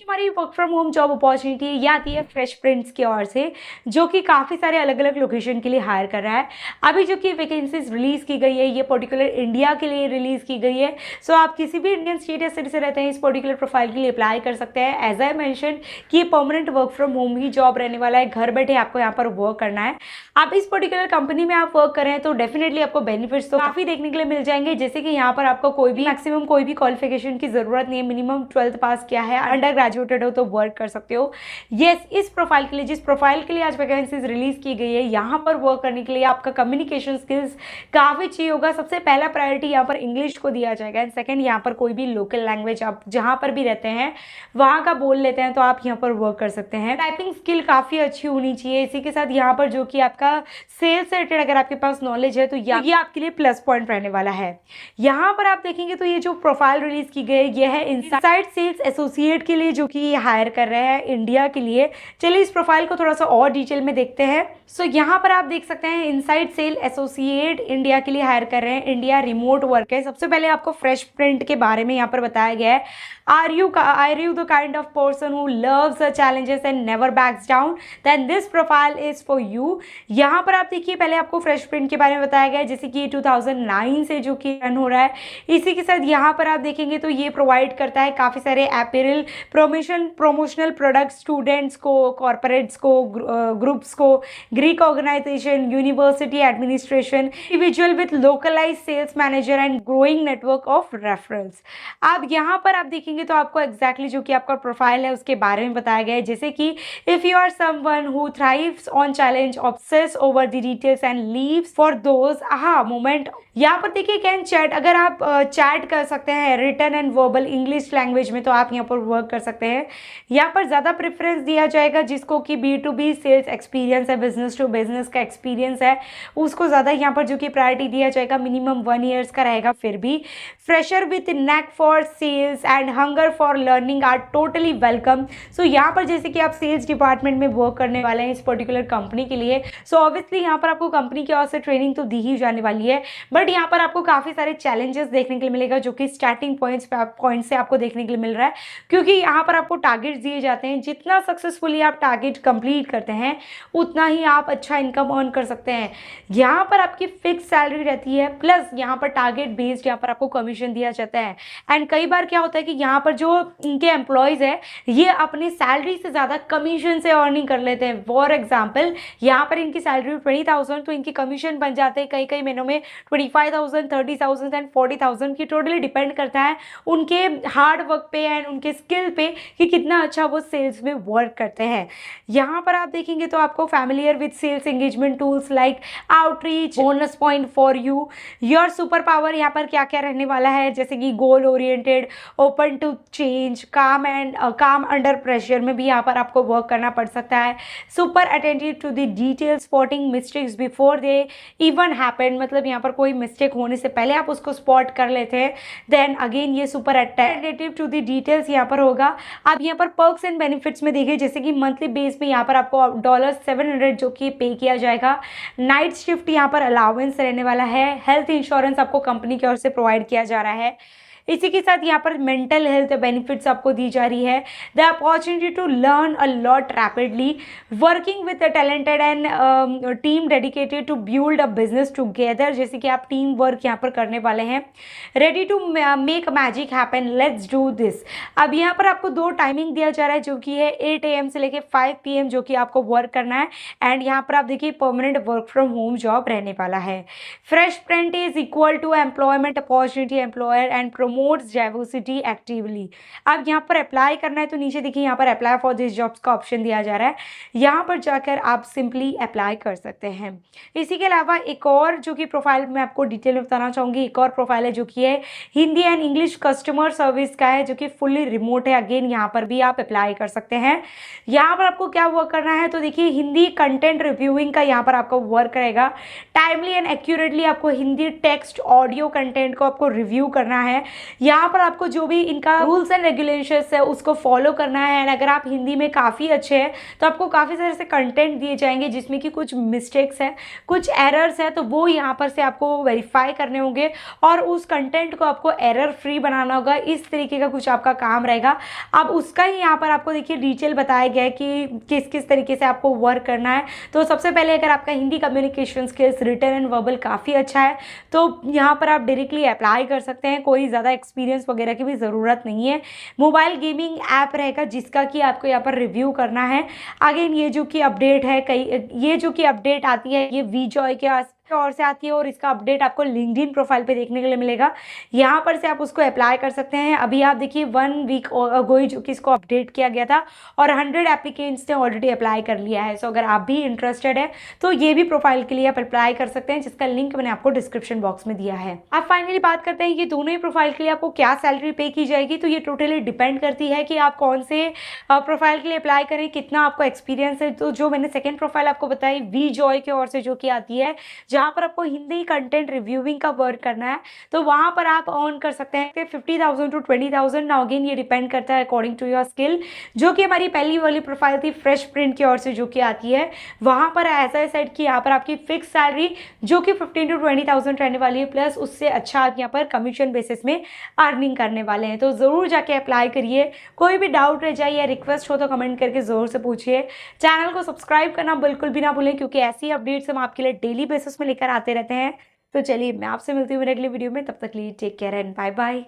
हमारी work from home job opportunity ये आती है फ्रेश प्रिंट्स की ओर से, जो कि काफ़ी सारे अलग अलग लोकेशन के लिए हायर कर रहा है। अभी जो कि वैकेंसीज रिलीज़ की गई है ये पर्टिकुलर इंडिया के लिए रिलीज़ की गई है। सो आप किसी भी इंडियन स्टेट या सिटी से रहते हैं इस पर्टिकुलर प्रोफाइल के लिए अप्लाई कर सकते हैं। एज आई मैंशन कि ये permanent work from home he job रहने वाला है, घर बैठे आपको यहाँ पर वर्क करना है। आप इस पर्टिकुलर कंपनी में आप वर्क कर रहे हैं तो डेफिनेटली आपको बेनिफिट्स तो काफ़ी देखने के लिए मिल जाएंगे, जैसे कि यहाँ पर आपको कोई भी मैक्सिमम कोई भी क्वालिफिकेशन की ज़रूरत नहीं है। मिनिमम 12th पास किया है, अंडर ग्रेजुएटेड हो तो वर्क कर सकते हो। यस, इस प्रोफाइल के लिए जिस प्रोफाइल के लिए आज वैकेंसीज रिलीज की गई है यहाँ पर वर्क करने के लिए आपका कम्युनिकेशन स्किल्स काफ़ी चाहिए होगा। सबसे पहला प्रायोरिटी यहाँ पर इंग्लिश को दिया जाएगा एंड सेकंड यहाँ पर कोई भी लोकल लैंग्वेज आप जहाँ पर भी रहते हैं वहाँ का बोल लेते हैं तो आप यहाँ पर वर्क कर सकते हैं। टाइपिंग स्किल काफ़ी अच्छी होनी चाहिए। इसी के साथ यहाँ पर जो कि आपका सेल्स से रिलेटेड अगर आपके पास नॉलेज है तो ये आपके लिए प्लस पॉइंट रहने वाला है। यहाँ पर आप देखेंगे तो ये जो प्रोफाइल रिलीज की गई ये है इनसाइड सेल्स एसोसिएट के लिए, जो कि ये हायर कर रहे हैं इंडिया के लिए। चलिए इस प्रोफाइल को थोड़ा सा और डिटेल में देखते हैं। सो यहाँ पर आप देख सकते हैं इनसाइड सेल एसोसिएट इंडिया के लिए हायर कर रहे हैं। इंडिया रिमोट वर्क है। सबसे पहले आपको फ्रेश प्रिंट के बारे में यहाँ पर बताया गया है। Are you the kind of person who loves the challenges and never backs down? Then this profile is for you. यहाँ पर आप देखिए पहले आपको फ्रेश प्रिंट के बारे में बताया गया है, जैसे कि 2009 से जो कि रन हो रहा है। इसी के साथ यहाँ पर आप देखेंगे तो ये प्रोवाइड करता है काफ़ी सारे अपैरल प्रोमोशनल प्रोडक्ट्स स्टूडेंट्स को, कॉर्पोरेट्स को, ग्रुप्स को, Greek organisation, university administration, individual with localise sales manager and growing network of referrals. अब यहाँ पर आप देखेंगे तो आपको एग्जैक्टली जो कि आपका प्रोफाइल है उसके बारे में बताया गया है, जैसे कि if you are someone who thrives on challenge, obsess over the details and lives for those aha moment. यहाँ पर देखिए कैन चैट, अगर आप चैट कर सकते हैं written and verbal English language में तो आप यहाँ पर वर्क कर सकते हैं। यहाँ पर ज़्यादा प्रेफरेंस दिया जाएगा जिसको कि B2B सेल्स एक्सपीरियंस है, बिजनेस टू बिजनेस का एक्सपीरियंस है, उसको ज़्यादा यहाँ पर जो कि प्रायोरिटी दिया जाएगा। मिनिमम 1 ईयर्स का रहेगा। फिर भी fresher with knack for sales and hunger for learning are totally welcome. So यहाँ पर जैसे कि आप सेल्स डिपार्टमेंट में वर्क करने वाले हैं इस पर्टिकुलर कंपनी के लिए, सो ऑब्वियसली यहाँ पर आपको कंपनी की ओर से ट्रेनिंग तो दी ही जाने वाली है, बट यहाँ पर आपको काफ़ी सारे चैलेंजेस देखने के लिए मिलेगा जो कि स्टार्टिंग पॉइंट से आपको देखने के लिए मिल रहा है, क्योंकि यहाँ पर आपको टारगेट्स दिए जाते हैं। जितना सक्सेसफुली आप टारगेट कंप्लीट करते हैं उतना ही आप अच्छा इनकम अर्न कर सकते हैं। यहाँ पर आपकी फिक्स सैलरी रहती है, प्लस यहाँ पर टारगेट बेस्ड यहाँ पर आपको कमीशन दिया जाता है। एंड कई बार क्या होता है कि यहाँ पर जो इनके एम्प्लॉयज़ है ये अपनी सैलरी से ज़्यादा कमीशन से अर्निंग कर लेते हैं। फॉर एग्जाम्पल यहाँ पर इनकी सैलरी 20,000 तो इनकी कमीशन बन जाते हैं कई महीनों में 25,000, 30,000 एंड 40,000 की। टोटली डिपेंड करता है उनके हार्ड वर्क पे एंड उनके स्किल पे कि कितना अच्छा वो सेल्स में वर्क करते हैं। यहाँ पर आप देखेंगे तो आपको familiar with sales engagement tools like outreach, bonus point for you, your super power यहाँ पर क्या क्या रहने वाला है, जैसे कि goal oriented, open to change, काम अंडर प्रेशर में भी यहाँ पर आपको वर्क करना पड़ सकता है। Super attentive to the detail, spotting mistakes before they even happen, मतलब यहाँ पर कोई मिस्टेक होने से पहले आप उसको स्पॉट कर लेते हैं। देन अगेन ये super attentive to the details यहाँ पर होगा। आप यहाँ पर पर्क्स एंड बेनिफिट्स में देखिए, जैसे कि मंथली बेस में यहाँ पर आपको $700 जो कि पे किया जाएगा। नाइट शिफ्ट यहाँ पर अलाउंस रहने वाला है। हेल्थ इंश्योरेंस आपको कंपनी की ओर से प्रोवाइड किया जा रहा है। इसी के साथ यहाँ पर मेंटल हेल्थ बेनिफिट्स आपको दी जा रही है। The opportunity to learn a lot rapidly, working with a talented and team dedicated to build a business together, जैसे कि आप टीम वर्क यहाँ पर करने वाले हैं। Ready to make magic happen, let's do this. अब यहाँ पर आपको 2 टाइमिंग दिया जा रहा है जो कि है 8 AM से लेकर 5 PM जो कि आपको वर्क करना है। एंड यहाँ पर आप देखिए permanent work from home job रहने वाला है। Fresh print is equal to employment opportunity employer and promotes diversity actively. अब यहाँ पर अप्लाई करना है तो नीचे देखिए यहाँ पर अप्लाई फॉर दिस जॉब्स का ऑप्शन दिया जा रहा है। यहाँ पर जाकर आप सिंपली अप्लाई कर सकते हैं। इसी के अलावा एक और जो कि प्रोफाइल मैं आपको डिटेल में बताना चाहूँगी, एक और प्रोफाइल है जो कि है Hindi and English customer service का है, जो कि फुल्ली रिमोट है। अगेन यहाँ पर भी आप अप्लाई कर सकते हैं। यहाँ पर आपको क्या वर्क करना है तो देखिए हिंदी कंटेंट रिव्यूइंग का यहाँ पर आपको वर्क रहेगा। टाइमली एंड एक्यूरेटली आपको हिंदी टेक्स्ट ऑडियो कंटेंट को आपको रिव्यू करना है। यहाँ पर आपको जो भी इनका रूल्स एंड रेगुलेशंस है उसको फॉलो करना है। एंड अगर आप हिंदी में काफ़ी अच्छे हैं तो आपको काफ़ी सारे से कंटेंट दिए जाएंगे जिसमें कि कुछ मिस्टेक्स हैं, कुछ एरर्स हैं, तो वो यहाँ पर से आपको वेरीफाई करने होंगे और उस कंटेंट को आपको एरर फ्री बनाना होगा। इस तरीके का कुछ आपका काम रहेगा। अब उसका ही यहाँ पर आपको देखिए डिटेल बताया गया है कि किस किस तरीके से आपको वर्क करना है। तो सबसे पहले अगर आपका Hindi communication skills written and verbal काफ़ी अच्छा है तो यहाँ पर आप डायरेक्टली अप्लाई कर सकते हैं, कोई ज़्यादा एक्सपीरियंस वगैरह की भी ज़रूरत नहीं है। मोबाइल गेमिंग ऐप रहेगा जिसका कि आपको यहाँ पर रिव्यू करना है। अगेन ये जो कि अपडेट है, ये जो कि अपडेट आती है ये वीजॉय के और से आती है और इसका अपडेट आपको लिंक्डइन प्रोफाइल पे देखने के लिए मिलेगा। यहाँ पर से आप उसको अप्लाई कर सकते हैं। अभी आप देखिए 1 वीक अगो ही जो कि इसको अपडेट किया गया था और 100 एप्लीकेंट्स ने ऑलरेडी अप्लाई कर लिया है। सो अगर आप भी इंटरेस्टेड है तो ये भी प्रोफाइल के लिए आप अप्लाई कर सकते हैं, जिसका लिंक मैंने आपको डिस्क्रिप्शन बॉक्स में दिया है। अब फाइनली बात करते हैं ये दोनों ही प्रोफाइल के लिए आपको क्या सैलरी पे की जाएगी। तो ये टोटली डिपेंड करती है कि आप कौन से प्रोफाइल के लिए अप्लाई करें, कितना आपको एक्सपीरियंस है। तो जो मैंने सेकेंड प्रोफाइल आपको बताई वीजॉय की ओर से जो कि आती है, जहाँ पर आपको हिंदी कंटेंट रिव्यूइंग का वर्क करना है, तो वहां पर आप अर्न कर सकते हैं 50,000 टू 20,000। नाउ अगेन ये डिपेंड करता है अकॉर्डिंग टू योर स्किल। जो कि हमारी पहली वाली प्रोफाइल थी फ्रेश प्रिंट की ओर से जो कि आती है, वहां पर ऐसा सेट कि यहाँ पर आपकी फिक्स सैलरी जो कि 15 टू 20,000 रहने वाली है, प्लस उससे अच्छा आप यहाँ पर कमीशन बेसिस में अर्निंग करने वाले हैं। तो जरूर जाके अप्लाई करिए। कोई भी डाउट रह जाए या रिक्वेस्ट हो तो कमेंट करके जरूर से पूछिए। चैनल को सब्सक्राइब करना बिल्कुल भी ना भूलें क्योंकि ऐसी अपडेट्स हम आपके लिए डेली बेसिस में लेकर आते रहते हैं। तो चलिए मैं आपसे मिलती हूँ मेरे अगले वीडियो में, तब तक के लिए take care and bye bye.